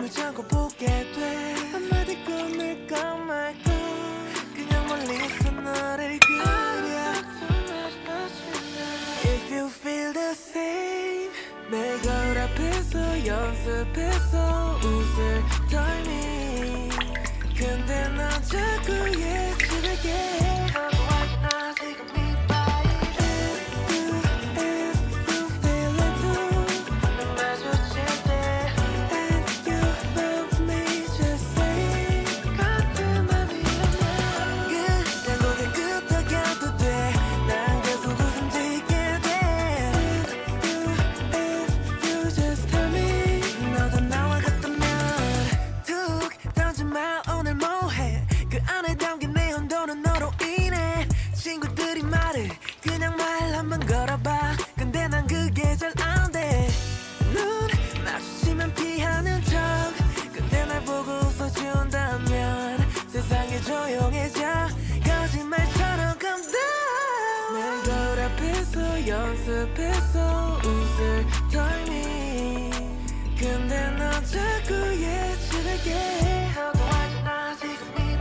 눈을 자고 보게 돼 한마디 꺼낼까 말까 그냥 멀리서 너를 그려 If you feel the same 내 거울 앞에서 연습해서 웃을 타이밍 근데 너 자꾸 예측을게 하고 왔나 지금 이 친구들이 말을 그냥 말 한번 걸어봐 근데 난 그게 잘 안돼 눈 마주치면 피하는 척 근데 날 보고 웃어준다면 세상이 조용해져 거짓말처럼 come down 내 거울 앞에서 연습해서 웃을 타이밍 근데 너 자꾸 예측을게 하고 왔나 지금 이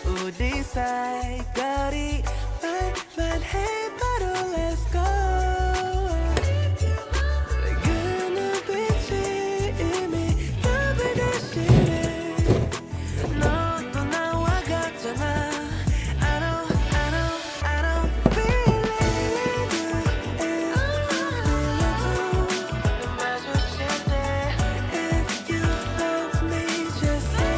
우리 사이 거리 말만 해 바로 let's go 그 눈빛이 이미 답을 대신해 너도 나와 같잖아 I don't feel it 눈 마주칠 때 If you love me just say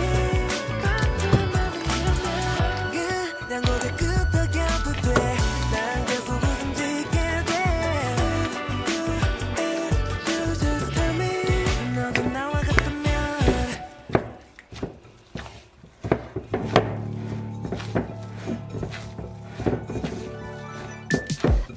그냥 고개 끄덕여도 돼난 계속 웃음 짓게 돼 If you just tell me 너도 나와 같다면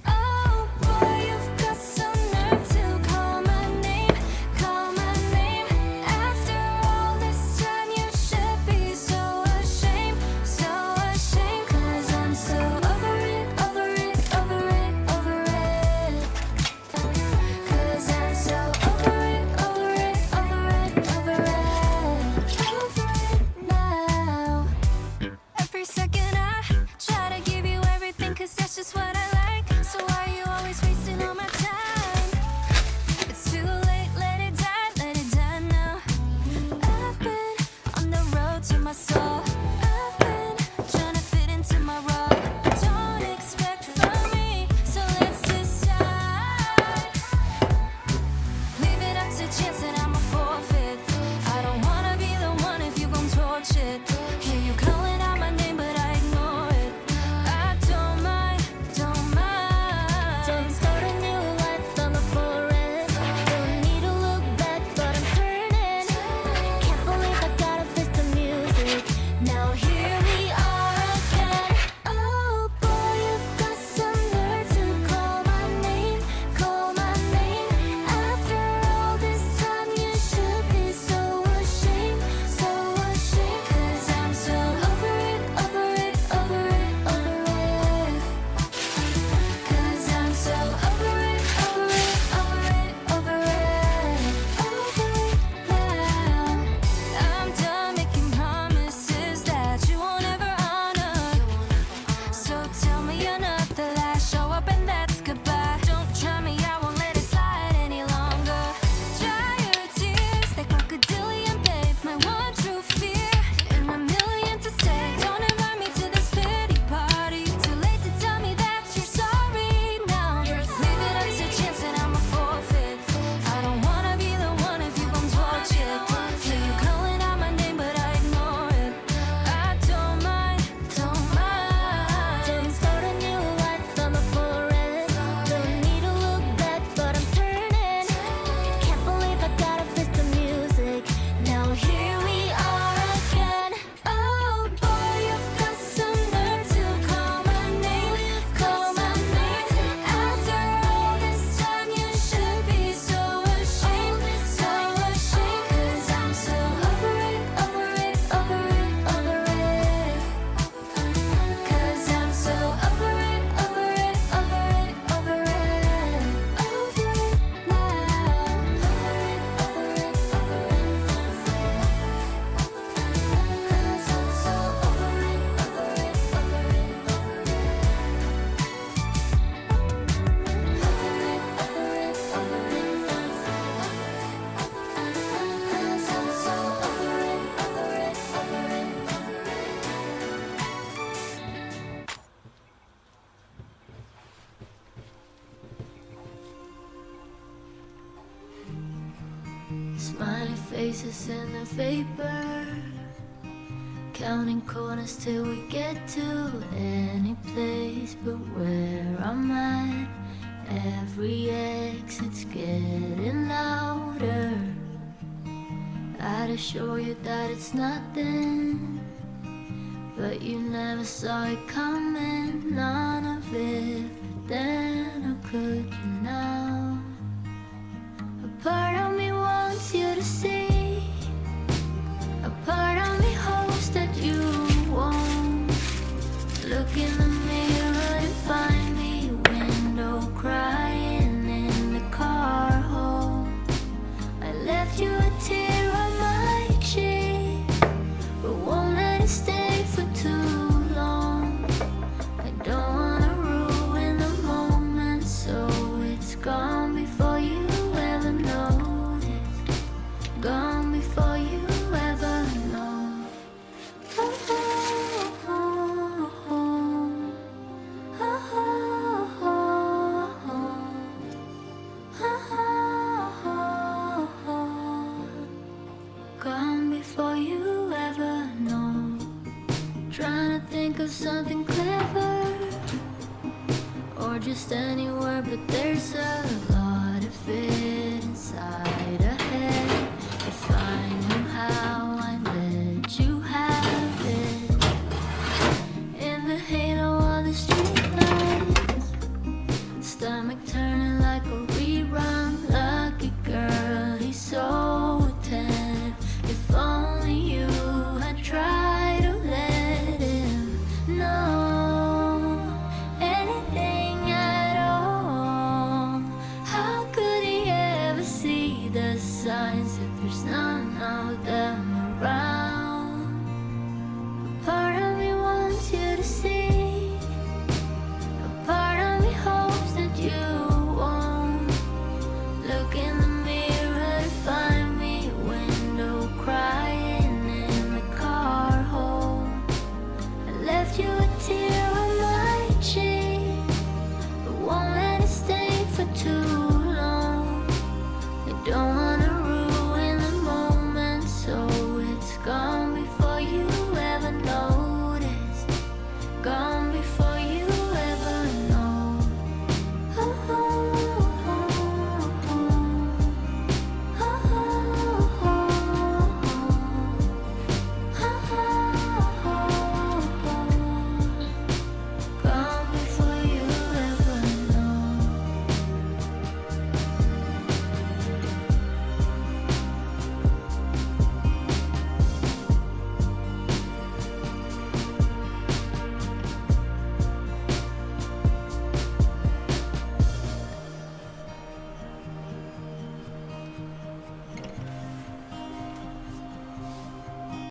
Oh boy, you've got some nerve to call my name, call my name. After all this time, you should be so ashamed, so ashamed. 'Cause I'm so over it, over it, over it, over it. 'Cause I'm so over it, over it, over it, over it, over it now. Every second I try to give you everything 'cause that's just what I like. So why you always wasting all my time? It's too late, let it die now. I've been on the road to my soul. I've been trying to fit into my role. Don't expect from me, so let's decide. Leave it up to chance and I'ma forfeit. I don't wanna be the one if you gon' torch it. Hear you calling out my name but I ignore it. I don't mind, don't mind. Don't start a new life on the forest. Don't need to look back but I'm turning. Can't believe I gotta face the music. Now here we are again. Oh boy, you've got some nerve to call my name, call my name. After all this time, you Smiley faces in the vapor, counting corners till we get to any place but where I'm at. Every exit's getting louder. I'd assure you that it's nothing, but you never saw it coming, none of it. But then how could you now? A part of me wants you to see, a part of me hopes that you won't. Look in the mirror and find me a window crying in the car home. I left you a tear on my cheek, but won't let it stay for too long. I don't wanna ruin the moment, so it's gone before you ever notice. Gone before you ever know. Oh, oh, oh, oh. Oh, oh, oh. Oh, oh. Gone before you ever know. Trying to think of something clever, or just any word, but there's a lot of it inside a head. If I knew how, I'd let you have it. In the halo of the streetlights, stomach turning like a rerun. Lucky girl, he's so attentive. If only you had tried to let him know anything at all. How could he ever see the signs if there's none of them